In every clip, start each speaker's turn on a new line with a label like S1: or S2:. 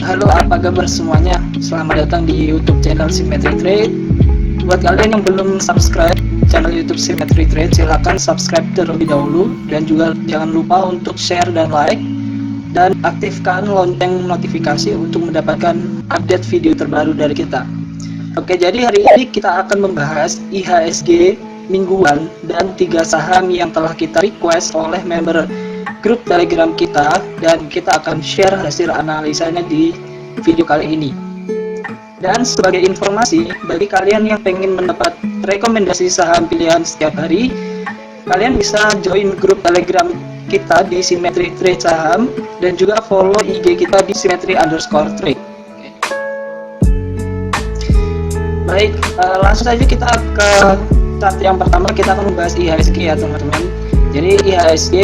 S1: Halo, apa kabar semuanya? Selamat datang di YouTube channel Symmetry Trade. Buat kalian yang belum subscribe channel YouTube Symmetry Trade, silahkan subscribe terlebih dahulu, dan juga jangan lupa untuk share dan like, dan aktifkan lonceng notifikasi untuk mendapatkan update video terbaru dari kita. Oke, jadi hari ini kita akan membahas IHSG mingguan dan 3 saham yang telah kita request oleh member grup Telegram kita, dan kita akan share hasil analisanya di video kali ini. Dan sebagai informasi bagi kalian yang pengen mendapat rekomendasi saham pilihan setiap hari, kalian bisa join grup Telegram kita di Symmetry Trade Saham, dan juga follow IG kita di Symmetry_Trade. Baik, langsung saja kita ke chart yang pertama. Kita akan membahas IHSG ya teman-teman. Jadi IHSG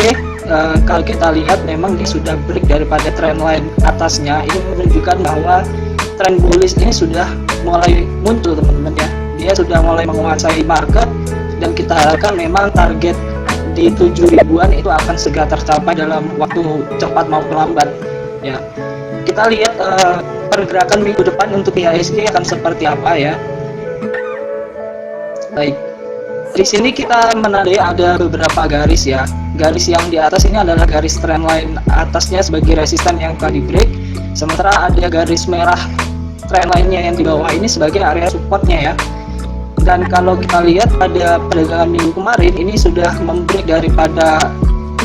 S1: kalau kita lihat memang dia sudah break daripada trendline atasnya. Ini menunjukkan bahwa tren bullish ini sudah mulai muncul teman-teman ya. Dia sudah mulai menguasai market, dan kita harapkan memang target di 7.000-an itu akan segera tercapai dalam waktu cepat maupun lambat ya. Kita lihat pergerakan minggu depan untuk IHSG akan seperti apa ya. Baik, di sini kita menandai ada beberapa garis ya. Garis yang di atas ini adalah garis trendline atasnya sebagai resisten yang telah di break, sementara ada garis merah trendline-nya yang di bawah ini sebagai area supportnya ya. Dan kalau kita lihat pada perdagangan minggu kemarin, ini sudah membreak daripada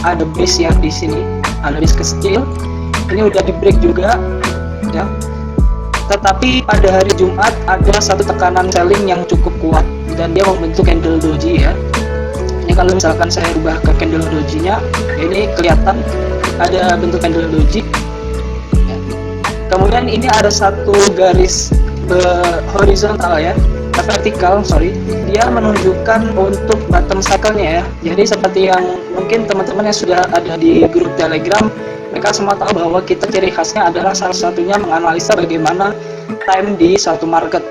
S1: ada base yang di sini, ada base kecil. Ini udah di break juga ya. Tetapi pada hari Jumat ada satu tekanan selling yang cukup kuat, dan dia membentuk candle doji ya. Ini kalau misalkan saya ubah ke candle doji-nya, ini kelihatan ada bentuk candle doji ya. Kemudian ini ada satu garis horizontal ya, vertikal, dia menunjukkan untuk bottom cycle-nya ya. Jadi seperti yang mungkin teman-teman yang sudah ada di grup Telegram, mereka semua tahu bahwa kita ciri khasnya adalah salah satunya menganalisa bagaimana time di suatu market.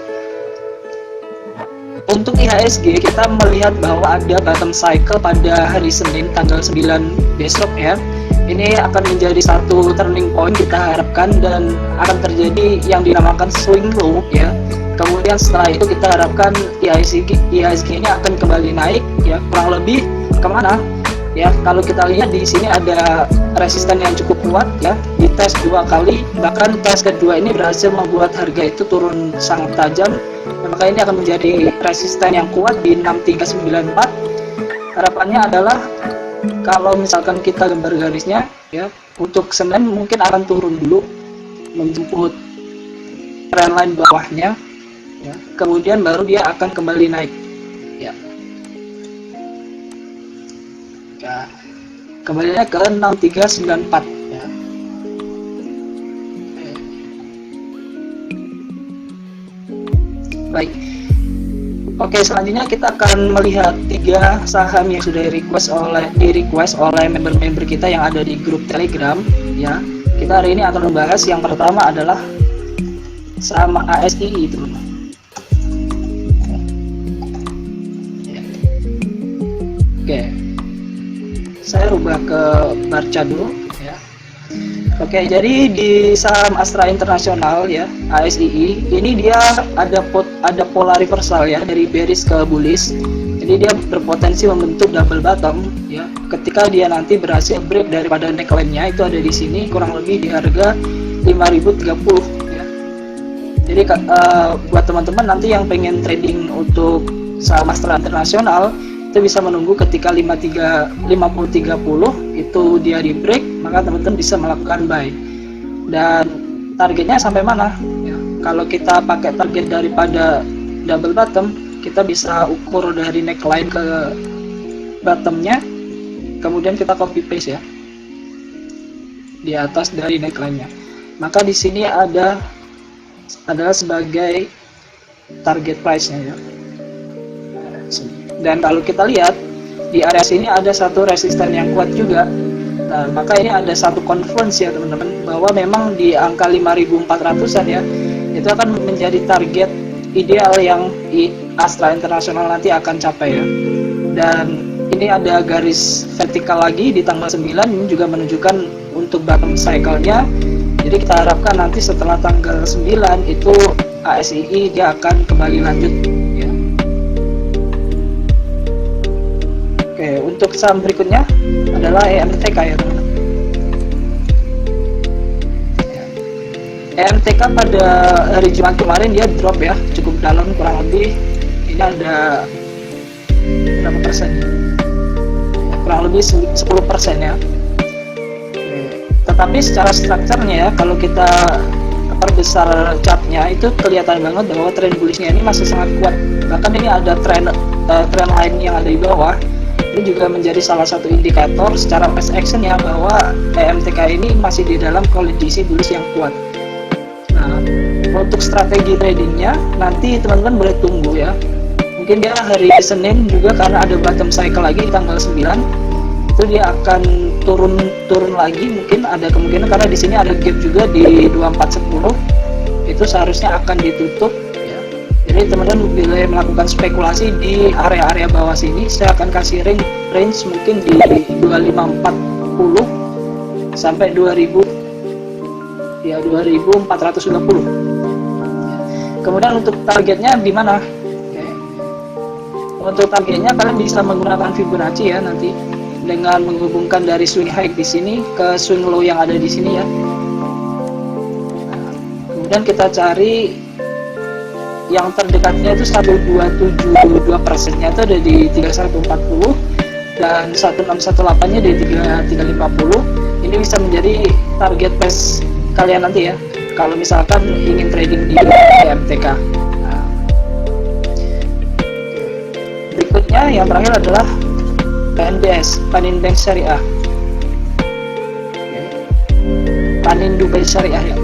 S1: Untuk IHSG kita melihat bahwa ada bottom cycle pada hari Senin tanggal 9 besok ya. Ini akan menjadi satu turning point kita harapkan, dan akan terjadi yang dinamakan swing low ya. Kemudian setelah itu kita harapkan IHSG ini akan kembali naik ya, kurang lebih kemana ya. Kalau kita lihat di sini ada resisten yang cukup kuat ya, di tes 2 kali, bahkan tes kedua ini berhasil membuat harga itu turun sangat tajam. Maka ini akan menjadi resisten yang kuat di 6394. Harapannya adalah kalau misalkan kita gambar garisnya ya, untuk Senin mungkin akan turun dulu menjemput trendline bawahnya ya, kemudian baru dia akan kembali naik ya. Kembalinya ke 6394 ya. Baik, oke, selanjutnya kita akan melihat 3 saham yang sudah di request oleh member-member kita yang ada di grup Telegram ya. Kita hari ini akan membahas yang pertama adalah saham ASII teman-teman. Oke, saya rubah ke Barca dulu ya. Oke, jadi di saham Astra International ya, ASII ini dia ada pola reversal ya, dari bearish ke bullish. Jadi dia berpotensi membentuk double bottom ya, ketika dia nanti berhasil break daripada neckline-nya itu ada di sini, kurang lebih di harga 5030 ya. Jadi buat teman-teman nanti yang pengen trading untuk saham Astra International, itu bisa menunggu ketika 5030 itu dia di break, maka teman-teman bisa melakukan buy. Dan targetnya sampai mana ya? Kalau kita pakai target daripada double bottom, kita bisa ukur dari neckline ke bottomnya, kemudian kita copy paste ya di atas dari neckline-nya. Maka di sini adalah sebagai target price-nya ya. Dan kalau kita lihat di area sini ada satu resisten yang kuat juga. Nah, maka ini ada satu confluence ya teman-teman, bahwa memang di angka 5400-an ya, itu akan menjadi target ideal yang Astra International nanti akan capai ya. Dan ini ada garis vertikal lagi di tanggal 9, ini juga menunjukkan untuk bottom cycle-nya Jadi kita harapkan nanti setelah tanggal 9 itu ASII dia akan kembali lanjut ya. Oke, untuk saham berikutnya adalah EMTK ya teman-teman. EMTK pada hari Jumat kemarin dia drop ya, cukup dalam, kurang lebih ini ada berapa persen? Kurang lebih 10% ya. Tetapi secara strukturnya ya, kalau kita perbesar chartnya itu kelihatan banget bahwa tren bullishnya ini masih sangat kuat. Bahkan ini ada tren line yang ada di bawah. Ini juga menjadi salah satu indikator secara price action ya bahwa EMTK ini masih di dalam kondisi bullish yang kuat. Nah, untuk strategi tradingnya nanti teman-teman boleh tunggu ya. Mungkin dia hari Senin juga karena ada bottom cycle lagi di tanggal 9 itu dia akan turun lagi, mungkin ada kemungkinan karena di sini ada gap juga di 2410 itu seharusnya akan ditutup ya. Jadi teman-teman boleh melakukan spekulasi di area-area bawah sini. Saya akan kasih range mungkin di 2540 sampai 2000 ya 2420. Kemudian untuk targetnya di mana? Untuk targetnya kalian bisa menggunakan Fibonacci ya nanti dengan menghubungkan dari swing high di sini ke swing low yang ada di sini ya. Nah, kemudian kita cari yang terdekatnya itu 1272% nya itu ada di 3140 dan 1618 nya di 3350. Ini bisa menjadi target price kalian nanti ya kalau misalkan ingin trading di EMTK. Nah, berikutnya yang terakhir adalah PNBS, Panin Bank Syariah, Panin Dubai Syariah ya.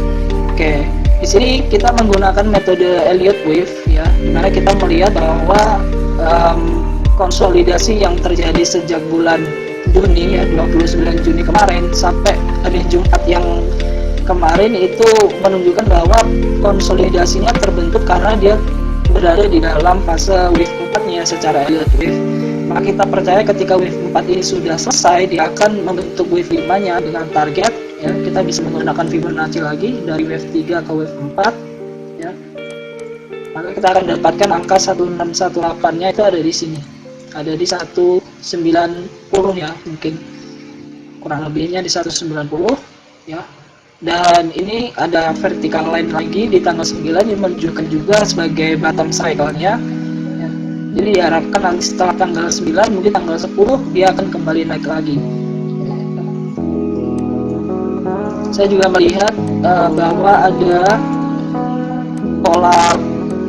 S1: Oke, di sini kita menggunakan metode Elliott Wave ya, dimana kita melihat bahwa konsolidasi yang terjadi sejak bulan Juni ya, 29 Juni kemarin sampai hari Jumat yang kemarin itu menunjukkan bahwa konsolidasinya terbentuk karena dia berada di dalam fase wave 4-nya secara Elliott Wave. Maka kita percaya ketika wave 4 ini sudah selesai, dia akan membentuk wave 5-nya dengan target ya. Kita bisa menggunakan Fibonacci lagi dari wave 3 ke wave 4 ya. Maka kita akan dapatkan angka 1618-nya itu ada di sini. Ada di 190 ya, mungkin kurang lebihnya di 190 ya. Dan ini ada vertical line lagi di tanggal 9 yang menunjukkan juga sebagai bottom cycle-nya. Jadi diharapkan nanti setelah tanggal 9 mungkin tanggal 10 dia akan kembali naik lagi. Saya juga melihat bahwa ada pola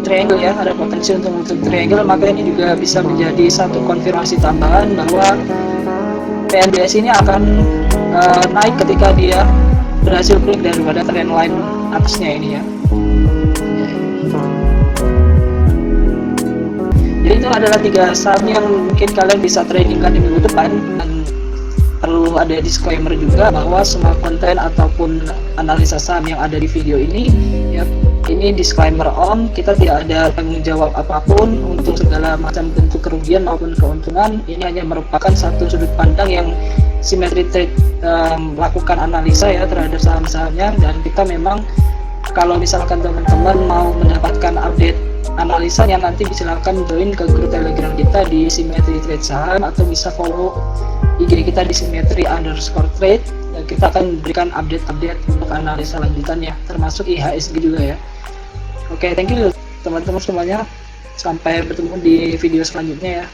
S1: triangle ya, ada potensi untuk membentuk triangle, maka ini juga bisa menjadi satu konfirmasi tambahan bahwa PNBS ini akan naik ketika dia berhasil break daripada trend line atasnya ini ya. Jadi itu adalah 3 saham yang mungkin kalian bisa tradingkan di minggu depan. Dan perlu ada disclaimer juga bahwa semua konten ataupun analisa saham yang ada di video ini ya, ini disclaimer on, kita tidak ada tanggung jawab apapun untuk segala macam bentuk kerugian maupun keuntungan. Ini hanya merupakan satu sudut pandang yang simetri trade melakukan analisa ya terhadap saham-sahamnya. Dan kita memang kalau misalkan teman-teman mau mendapatkan update analisanya, nanti silakan join ke grup Telegram kita di Simetri Trade Saham atau bisa follow IG kita di Simetri_trade dan kita akan berikan update-update untuk analisa lanjutannya termasuk IHSG juga ya. Oke, thank you teman-teman semuanya, sampai bertemu di video selanjutnya ya.